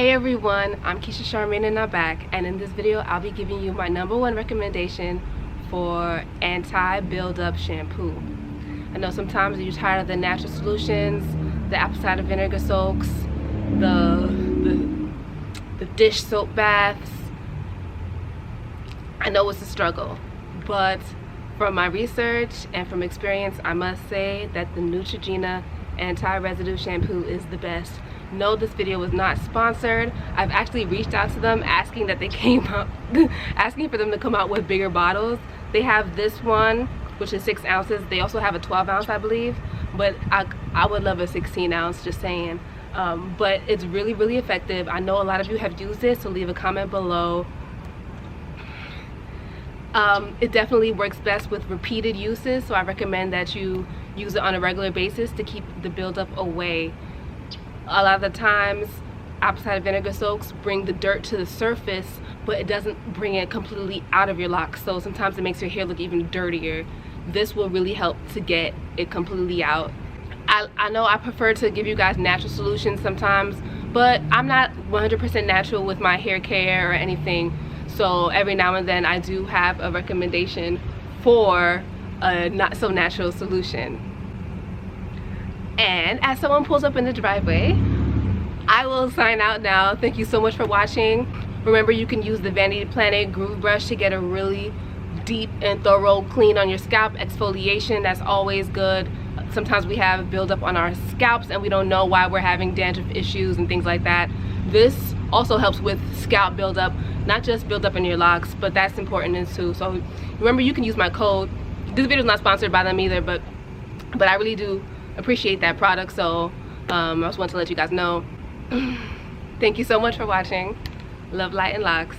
Hey everyone, I'm Keisha Charmaine and I'm back, and in this video I'll be giving you my #1 recommendation for anti-buildup shampoo. I know sometimes you're tired of the natural solutions, the apple cider vinegar soaks, the dish soap baths. I know it's a struggle, but from my research and from experience, I must say that the Neutrogena anti-residue shampoo is the best. No, this video was not sponsored. I've actually reached out to them asking that they came up asking for them to come out with bigger bottles. They have this one, which is 6 ounces. They also have a 12 ounce, I believe, but I would love a 16 ounce, just saying. But it's really effective. I know a lot of you have used it, so leave a comment below. It definitely works best with repeated uses, so I recommend that you use it on a regular basis to keep the buildup away. A lot of the times apple cider vinegar soaks bring the dirt to the surface, but it doesn't bring it completely out of your locks, so sometimes it makes your hair look even dirtier. This will really help to get it completely out. I know I prefer to give you guys natural solutions sometimes, but I'm not 100% natural with my hair care or anything, so every now and then I do have a recommendation for a not so natural solution. And as someone pulls up in the driveway, I will sign out now. Thank you so much for watching. Remember, you can use the Vanity Planet Groove Brush to get a really deep and thorough clean on your scalp. Exfoliation, that's always good. Sometimes we have buildup on our scalps and we don't know why we're having dandruff issues and things like that. This also helps with scalp buildup, not just buildup in your locks, but that's important too. So remember, you can use my code. This video is not sponsored by them either, but I really do appreciate that product, so I just want to let you guys know. Thank you so much for watching. Love, light, and locks.